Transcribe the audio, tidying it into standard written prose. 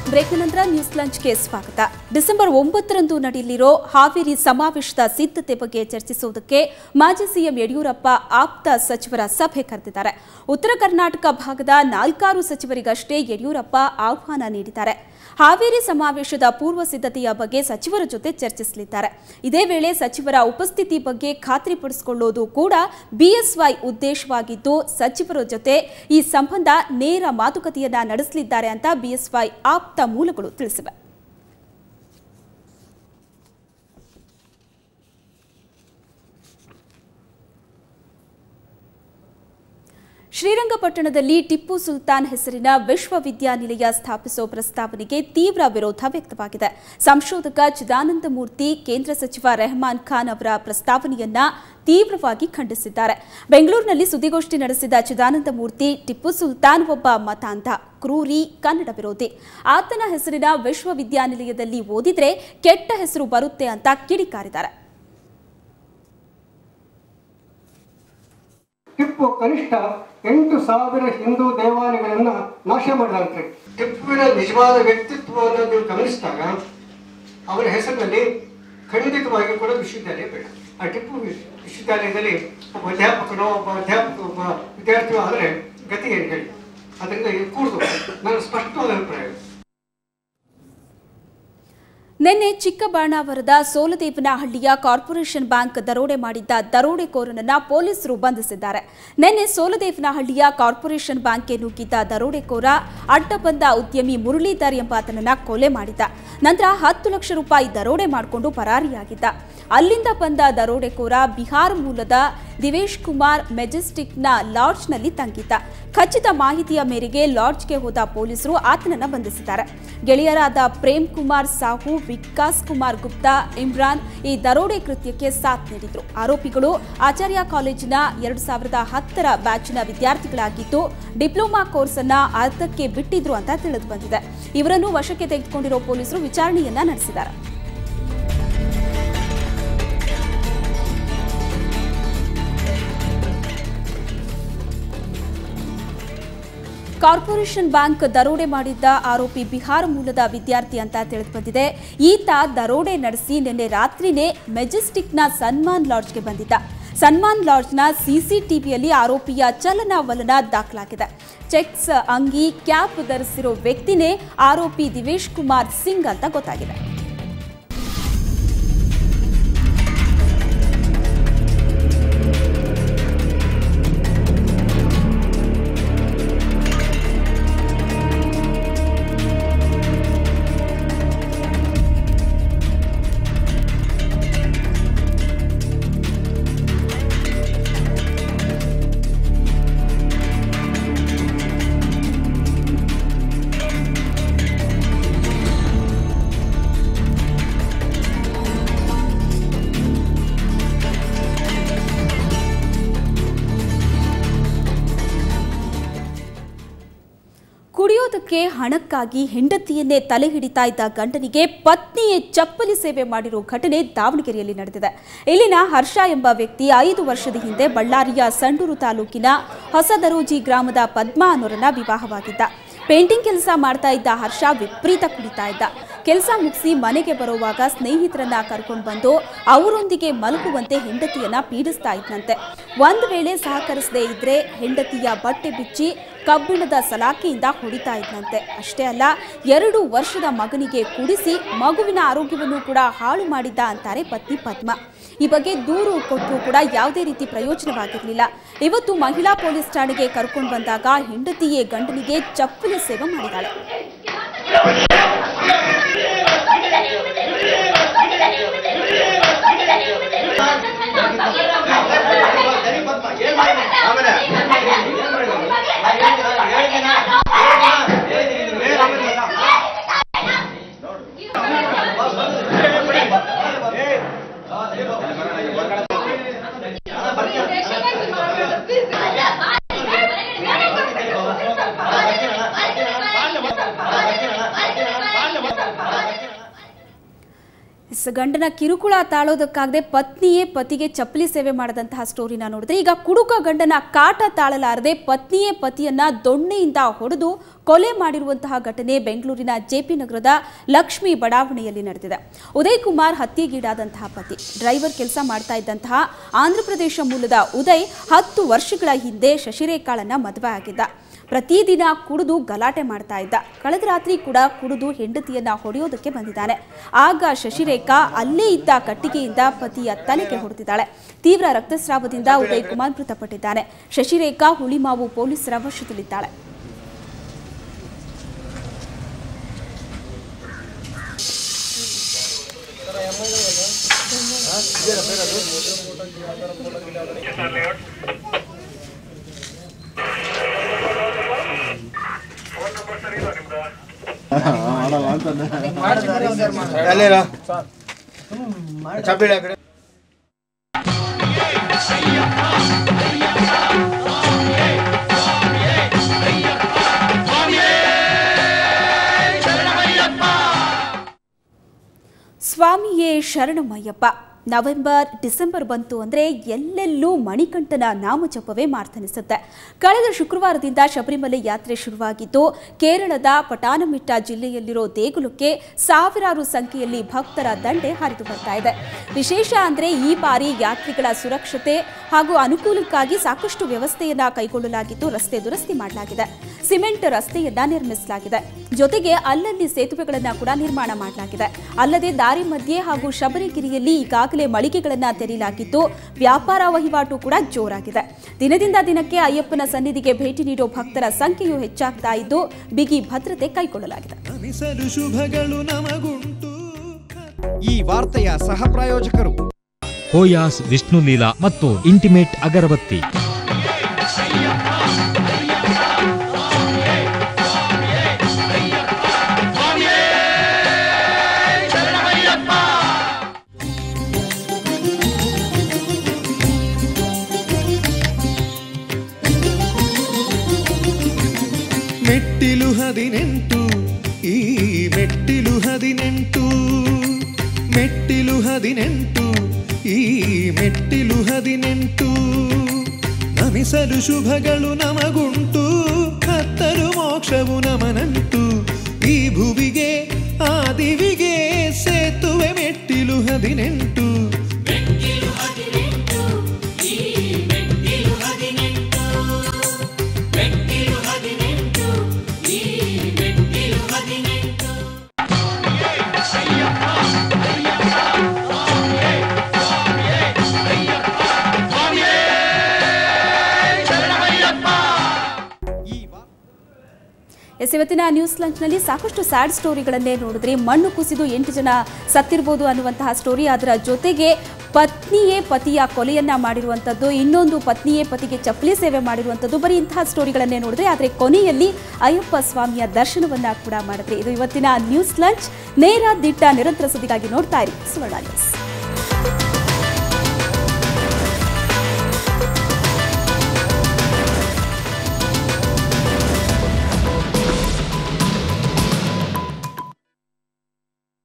Break ನಂತರ news ಲಂಚ್ಗೆ ಸ್ವಾಗತ. December 9ರಂದು ನಡೆಯಲಿರೋ Haveri ಸಮಾವೇಶದ ಸಿದ್ಧತೆ ಬಗ್ಗೆ ಚರ್ಚಿಸುವುದಕ್ಕೆ ಮಾಜಿ ಸಿಎಂ ಯಡಿಯೂರಪ್ಪ ಆಪ್ತ ಸಚಿವರ ಸಭೆ ಕರೆದಿದ್ದಾರೆ. ಉತ್ತರ ಕರ್ನಾಟಕ ಭಾಗದ 4 ಸಚಿವರಿಗಷ್ಟೇ ಯಡಿಯೂರಪ್ಪ ಆಹ್ವಾನ ನೀಡಿದ್ದಾರೆ. ಹಾವೇರಿ ಸಮಾವೇಶದ ಪೂರ್ವ ಸಿದ್ಧತೆಯ ಬಗ್ಗೆ ಸಚಿವರ ಜೊತೆ ಚರ್ಚಿಸಲಿದ್ದಾರೆ. ಇದೇ ವೇಳೆ ಸಚಿವರ ಉಪಸ್ಥಿತಿ ಬಗ್ಗೆ ಖಾತ್ರಿಪಡಿಸಿಕೊಳ್ಳುವುದು ಕೂಡ ಬಿಎಸ್ವೈ ಉದ್ದೇಶವಾಗಿದ್ದು, ಸಚಿವರ ಜೊತೆ ಈ ಸಂಬಂಧ ನೇರ ಮಾತುಕತೆಯನ್ನ ನಡೆಸಲಿದ್ದಾರೆ ಅಂತ ಬಿಎಸ್ವೈ ಆಪ್ತ ಮೂಲಗಳು ತಿಳಿಸಿವೆ. ಶ್ರೀರಂಗಪಟ್ಟಣದಲ್ಲಿ ಟಿಪ್ಪು ಸುಲ್ತಾನ್ ಹೆಸರಿನ ವಿಶ್ವವಿದ್ಯಾನಿಲಯ ಸ್ಥಾಪಿಸುವ ಪ್ರಸ್ತಾವನೆಗೆ ತೀವ್ರ ವಿರೋಧ ವ್ಯಕ್ತವಾಗಿದೆ. ಸಂಶೋಧಕ ಚಿದಾನಂದ ಮೂರ್ತಿ ಕೇಂದ್ರ ಸಚಿವ ರೆಹಮಾನ್ ಖಾನ್ ಅವರ ಪ್ರಸ್ತಾವನೆಯನ್ನ ತೀವ್ರವಾಗಿ ಖಂಡಿಸಿದ್ದಾರೆ. ಬೆಂಗಳೂರಿನಲ್ಲಿ ಸುದ್ದಿಗೋಷ್ಠಿ ನಡೆಸಿದ ಚಿದಾನಂದ ಮೂರ್ತಿ, ಟಿಪ್ಪು ಸುಲ್ತಾನ್ ಒಬ್ಬ ಮತಾಂಧ, ಕ್ರೂರಿ, ಕನ್ನಡ ವಿರೋಧಿ. ಆತನ ಹೆಸರಿನ ವಿಶ್ವವಿದ್ಯಾನಿಲಯದಲ್ಲಿ ಓದಿದ್ರೆ ಕೆಟ್ಟ ಹೆಸರು ಬರುತ್ತೆ ಅಂತ ಕಿಡಿಕಾರಿದ್ದಾರೆ. ಟಿಪ್ಪು ಕನಿಷ್ಠ 8,000 ಹಿಂದೂ ದೇವಾಲಯಗಳನ್ನು ನಾಶ ಮಾಡಿದಂತೆ. ಟಿಪ್ಪುವಿನ ನಿಜವಾದ ವ್ಯಕ್ತಿತ್ವವನ್ನು ನೀವು ಗಮನಿಸಿದಾಗ ಅವರ ಹೆಸರಿನಲ್ಲಿ ಖಂಡಿತವಾಗಿ ಕೂಡ ವಿಶ್ವವಿದ್ಯಾಲಯ ಬೇಡ. ಆ ಟಿಪ್ಪು ವಿಶ್ವವಿದ್ಯಾಲಯದಲ್ಲಿ ಒಬ್ಬ ವಿದ್ಯಾರ್ಥಿಯು ಆದರೆ ಗತಿ ಏನು ಹೇಳಿ? ಅದರಿಂದ ಇದು ಕೂಡದು ನನ್ನ ಸ್ಪಷ್ಟವಾದ ಅಭಿಪ್ರಾಯ. ನಿನ್ನೆ ಚಿಕ್ಕಬಾಣಾವರದ ಸೋಲದೇವನಹಳ್ಳಿಯ ಕಾರ್ಪೊರೇಷನ್ ಬ್ಯಾಂಕ್ ದರೋಡೆ ಮಾಡಿದ್ದ ದರೋಡೆಕೋರನನ್ನ ಪೊಲೀಸರು ಬಂಧಿಸಿದ್ದಾರೆ. ನಿನ್ನೆ ಸೋಲದೇವನಹಳ್ಳಿಯ ಕಾರ್ಪೊರೇಷನ್ ಬ್ಯಾಂಕ್ಗೆ ನುಗ್ಗಿದ್ದ ದರೋಡೆಕೋರ ಅಡ್ಡ ಬಂದ ಉದ್ಯಮಿ ಮುರಳೀಧರ್ ಎಂಬಾತನನ್ನ ಕೊಲೆ ಮಾಡಿದ್ದ. ನಂತರ 10 ಲಕ್ಷ ರೂಪಾಯಿ ದರೋಡೆ ಮಾಡಿಕೊಂಡು ಪರಾರಿಯಾಗಿದ್ದ. ಅಲ್ಲಿಂದ ಬಂದ ದರೋಡೆಕೋರ ಬಿಹಾರ ಮೂಲದ ದಿವೇಶ್ ಕುಮಾರ್ ಮೆಜೆಸ್ಟಿಕ್ನ ಲಾಡ್ಜ್ನಲ್ಲಿ ತಂಗಿದ್ದ. ಖಚಿತ ಮಾಹಿತಿಯ ಮೇರೆಗೆ ಲಾಡ್ಜ್ಗೆ ಹೋದ ಪೊಲೀಸರು ಆತನನ್ನ ಬಂಧಿಸಿದ್ದಾರೆ. ಗೆಳೆಯರಾದ ಪ್ರೇಮ್ ಕುಮಾರ್ ಸಾಹು, ವಿಕಾಸ್ ಕುಮಾರ್ ಗುಪ್ತಾ, ಇಮ್ರಾನ್ ಈ ದರೋಡೆ ಕೃತ್ಯಕ್ಕೆ ಸಾಥ್ ನೀಡಿದ್ರು. ಆರೋಪಿಗಳು ಆಚಾರ್ಯ ಕಾಲೇಜಿನ 2010ರ ಬ್ಯಾಚಿನ ವಿದ್ಯಾರ್ಥಿಗಳಾಗಿದ್ದು, ಡಿಪ್ಲೊಮಾ ಕೋರ್ಸ್ ಅನ್ನ ಅರ್ಧಕ್ಕೆ ಬಿಟ್ಟಿದ್ರು ಅಂತ ತಿಳಿದು ಬಂದಿದೆ. ಇವರನ್ನು ವಶಕ್ಕೆ ತೆಗೆದುಕೊಂಡಿರೋ ಪೊಲೀಸರು ವಿಚಾರಣೆಯನ್ನ ನಡೆಸಿದ್ದಾರೆ. ಕಾರ್ಪೊರೇಷನ್ ಬ್ಯಾಂಕ್ ದರೋಡೆ ಮಾಡಿದ್ದ ಆರೋಪಿ ಬಿಹಾರ ಮೂಲದ ವಿದ್ಯಾರ್ಥಿ ಅಂತ ತಿಳಿದುಬಂದಿದೆ. ಈತ ದರೋಡೆ ನಡೆಸಿ ನಿನ್ನೆ ರಾತ್ರಿನೇ ಮೆಜೆಸ್ಟಿಕ್ನ ಸನ್ಮಾನ್ ಲಾಡ್ಜ್ಗೆ ಬಂದಿದ್ದ. ಸನ್ಮಾನ್ ಲಾಡ್ಜ್ನ ಸಿಸಿಟಿವಿಯಲ್ಲಿ ಆರೋಪಿಯ ಚಲನವಲನ ದಾಖಲಾಗಿದೆ. ಚೆಕ್ಸ್ ಅಂಗಿ, ಕ್ಯಾಪ್ ಧರಿಸಿರೋ ವ್ಯಕ್ತಿನೇ ಆರೋಪಿ ದಿವೇಶ್ ಕುಮಾರ್ ಸಿಂಗ್ ಅಂತ ಗೊತ್ತಾಗಿದೆ. ಕುಡಿಯೋದಕ್ಕೆ ಹಣಕ್ಕಾಗಿ ಹೆಂಡತಿಯನ್ನೇ ತಲೆ ಹಿಡಿತಾ ಇದ್ದ ಗಂಡನಿಗೆ ಪತ್ನಿಯೇ ಚಪ್ಪಲಿ ಸೇವೆ ಮಾಡಿರೋ ಘಟನೆ ದಾವಣಗೆರೆಯಲ್ಲಿ ನಡೆದಿದೆ. ಇಲ್ಲಿನ ಹರ್ಷ ಎಂಬ ವ್ಯಕ್ತಿ 5 ವರ್ಷದ ಹಿಂದೆ ಬಳ್ಳಾರಿಯ ಸಂಡೂರು ತಾಲೂಕಿನ ಹೊಸದರೋಜಿ ಗ್ರಾಮದ ಪದ್ಮಾ ಅನ್ನೋರನ್ನ ವಿವಾಹವಾಗಿದ್ದ. ಪೇಂಟಿಂಗ್ ಕೆಲಸ ಮಾಡ್ತಾ ಇದ್ದ ಹರ್ಷ ವಿಪರೀತ ಕುಡಿತಾ ಇದ್ದ. ಕೆಲಸ ಮುಗಿಸಿ ಮನೆಗೆ ಬರುವಾಗ ಸ್ನೇಹಿತರನ್ನ ಕರ್ಕೊಂಡು ಬಂದು ಅವರೊಂದಿಗೆ ಮಲಗುವಂತೆ ಹೆಂಡತಿಯನ್ನ ಪೀಡಿಸ್ತಾ ಇದ್ದಂತೆ. ಒಂದು ವೇಳೆ ಸಹಕರಿಸದೇ ಇದ್ರೆ ಹೆಂಡತಿಯ ಬಟ್ಟೆ ಬಿಚ್ಚಿ ಕಬ್ಬಿಣದ ಸಲಾಕೆಯಿಂದ ಹೊಡಿತಾ ಇದ್ದಂತೆ. ಅಷ್ಟೇ ಅಲ್ಲ, 2 ವರ್ಷದ ಮಗನಿಗೆ ಕುಡಿಸಿ ಮಗುವಿನ ಆರೋಗ್ಯವನ್ನು ಕೂಡ ಹಾಳು ಮಾಡಿದ್ದ ಅಂತಾರೆ ಪತ್ನಿ ಪದ್ಮಾ. ಈ ಬಗ್ಗೆ ದೂರು ಕೊಟ್ಟರೂ ಕೂಡ ಯಾವುದೇ ರೀತಿ ಪ್ರಯೋಜನವಾಗಿರಲಿಲ್ಲ. ಇವತ್ತು ಮಹಿಳಾ ಪೊಲೀಸ್ ಠಾಣೆಗೆ ಕರ್ಕೊಂಡು ಬಂದಾಗ ಹೆಂಡತಿಯೇ ಗಂಡನಿಗೆ ಚಪ್ಪಲಿ ಸೇವೆ ಮಾಡಿದ್ದಾಳೆ. ಗಂಡನ ಕಿರುಕುಳ ತಾಳೋದಕ್ಕಾಗದೆ ಪತ್ನಿಯೇ ಪತಿಗೆ ಚಪ್ಪಲಿ ಸೇವೆ ಮಾಡದಂತಹ ಸ್ಟೋರಿನ ನೋಡಿದ್ರೆ, ಈಗ ಕುಡುಕ ಗಂಡನ ಕಾಟ ತಾಳಲಾರದೆ ಪತ್ನಿಯೇ ಪತಿಯನ್ನ ದೊಣ್ಣೆಯಿಂದ ಹೊಡೆದು ಕೊಲೆ ಮಾಡಿರುವಂತಹ ಘಟನೆ ಬೆಂಗಳೂರಿನ ಜೆಪಿ ನಗರದ ಲಕ್ಷ್ಮಿ ಬಡಾವಣೆಯಲ್ಲಿ ನಡೆದಿದೆ. ಉದಯ್ ಕುಮಾರ್ ಹತ್ಯೆಗೀಡಾದಂತಹ ಪತಿ ಡ್ರೈವರ್ ಕೆಲಸ ಮಾಡ್ತಾ ಇದ್ದಂತಹ ಆಂಧ್ರಪ್ರದೇಶ ಮೂಲದ ಉದಯ್ 10 ವರ್ಷಗಳ ಹಿಂದೆ ಶಶಿರೇಖಾಳನ್ನ ಮದುವೆ ಆಗಿದ್ದ. ಪ್ರತಿದಿನ ಕುಡಿದು ಗಲಾಟೆ ಮಾಡ್ತಾ ಇದ್ದ. ಕಳೆದ ರಾತ್ರಿ ಕೂಡ ಕುಡಿದು ಹೆಂಡತಿಯನ್ನ ಹೊಡೆಯೋದಕ್ಕೆ ಬಂದಿದ್ದಾನೆ. ಆಗ ಶಶಿರೇಖಾ ಅಲ್ಲೇ ಇದ್ದ ಕಟ್ಟಿಗೆಯಿಂದ ಪತಿಯ ತಲೆಗೆ ಹೊಡೆದಿದ್ದಾಳೆ. ತೀವ್ರ ರಕ್ತಸ್ರಾವದಿಂದ ಉದಯ್ ಕುಮಾರ್ ಮೃತಪಟ್ಟಿದ್ದಾನೆ. ಶಶಿರೇಖಾ ಹುಳಿಮಾವು ಪೊಲೀಸರ ವಶದಲ್ಲಿದ್ದಾಳೆ. ಸ್ವಾಮಿಯೇ ಶರಣಮಯ್ಯಪ್ಪ. ನವೆಂಬರ್ ಡಿಸೆಂಬರ್ ಬಂತು ಅಂದರೆ ಎಲ್ಲೆಲ್ಲೂ ಮಣಿಕಂಠನ ನಾಮಜಪವೇ ಮಾರ್ತನಿಸುತ್ತೆ. ಕಳೆದ ಶುಕ್ರವಾರದಿಂದ ಶಬರಿಮಲೆ ಯಾತ್ರೆ ಶುರುವಾಗಿದ್ದು, ಕೇರಳದ ಪಟಾನಮಿಟ್ಟ ಜಿಲ್ಲೆಯಲ್ಲಿರೋ ದೇಗುಲಕ್ಕೆ ಸಾವಿರಾರು ಸಂಖ್ಯೆಯಲ್ಲಿ ಭಕ್ತರ ದಂಡೆ ಹರಿದು ಬರ್ತಾ ಇದೆ. ವಿಶೇಷ ಅಂದರೆ ಈ ಬಾರಿ ಯಾತ್ರಿಗಳ ಸುರಕ್ಷತೆ ಹಾಗೂ ಅನುಕೂಲಕ್ಕಾಗಿ ಸಾಕಷ್ಟು ವ್ಯವಸ್ಥೆಯನ್ನ ಕೈಗೊಳ್ಳಲಾಗಿದ್ದು, ರಸ್ತೆ ದುರಸ್ತಿ ಮಾಡಲಾಗಿದೆ. ಸಿಮೆಂಟ್ ರಸ್ತೆಯನ್ನ ನಿರ್ಮಿಸಲಾಗಿದೆ. ಜೊತೆಗೆ ಅಲ್ಲಲ್ಲಿ ಸೇತುವೆಗಳನ್ನು ಕೂಡ ನಿರ್ಮಾಣ ಮಾಡಲಾಗಿದೆ. ಅಲ್ಲದೆ ದಾರಿ ಮಧ್ಯೆ ಹಾಗೂ ಶಬರಿಗಿರಿಯಲ್ಲಿ ಈಗಾಗಲೇ ಮಳಿಗೆಗಳನ್ನು ತೆರೆಯಲಾಗಿದ್ದು, ವ್ಯಾಪಾರ ವಹಿವಾಟು ಕೂಡ ಜೋರಾಗಿದೆ. ದಿನದಿಂದ ದಿನಕ್ಕೆ ಅಯ್ಯಪ್ಪನ ಸನ್ನಿಧಿಗೆ ಭೇಟಿ ನೀಡೋ ಭಕ್ತರ ಸಂಖ್ಯೆಯು ಹೆಚ್ಚಾಗ್ತಾ ಇದ್ದು, ಬಿಗಿ ಭದ್ರತೆ ಕೈಗೊಳ್ಳಲಾಗಿದೆ. ಈ ವಾರ್ತೆಯ ಸಹ ಪ್ರಾಯೋಜಕರು ಹೋಯಾಸ್ ವಿಷ್ಣು ಲೀಲಾ ಮತ್ತು ಇಂಟಿಮೇಟ್ ಅಗರಬತ್ತಿ. ಮೆಟ್ಟಿಲು 18 ಈ ಮೆಟ್ಟಿಲು 18 ಮೆಟ್ಟಿಲು 18 ಈ ಮೆಟ್ಟಿಲು 18 ನಮಿಸಲು ಶುಭಗಳು ನಮಗುಂಟು, ಹತ್ತರು ಮೋಕ್ಷವು ನಮನಂಟು. ಈ ಭುವಿಗೆ ಆದಿವಿಗೆ ಸೇತುವೆ ಮೆಟ್ಟಿಲು 18. ಇವತ್ತಿನ ನ್ಯೂಸ್ ಲಂಚ್ನಲ್ಲಿ ಸಾಕಷ್ಟು ಸ್ಯಾಡ್ ಸ್ಟೋರಿಗಳನ್ನೇ ನೋಡಿದ್ರಿ. ಮಣ್ಣು ಕುಸಿದು 8 ಜನ ಸತ್ತಿರ್ಬೋದು ಅನ್ನುವಂತಹ ಸ್ಟೋರಿ, ಅದರ ಜೊತೆಗೆ ಪತ್ನಿಯೇ ಪತಿಯ ಕೊಲೆಯನ್ನ ಮಾಡಿರುವಂಥದ್ದು, ಇನ್ನೊಂದು ಪತ್ನಿಯೇ ಪತಿಗೆ ಚಪ್ಪಲಿ ಸೇವೆ ಮಾಡಿರುವಂಥದ್ದು, ಬರೀ ಇಂತಹ ಸ್ಟೋರಿಗಳನ್ನೇ ನೋಡಿದ್ರೆ. ಆದರೆ ಕೊನೆಯಲ್ಲಿ ಅಯ್ಯಪ್ಪ ಸ್ವಾಮಿಯ ದರ್ಶನವನ್ನ ಕೂಡ ಮಾಡಿದ್ರಿ. ಇದು ಇವತ್ತಿನ ನ್ಯೂಸ್ ಲಂಚ್. ನೇರ ದಿಟ್ಟ ನಿರಂತರ ಸುದ್ದಿಗಾಗಿ ನೋಡ್ತಾ ಇರಿ ಸುವರ್ಣ ನ್ಯೂಸ್.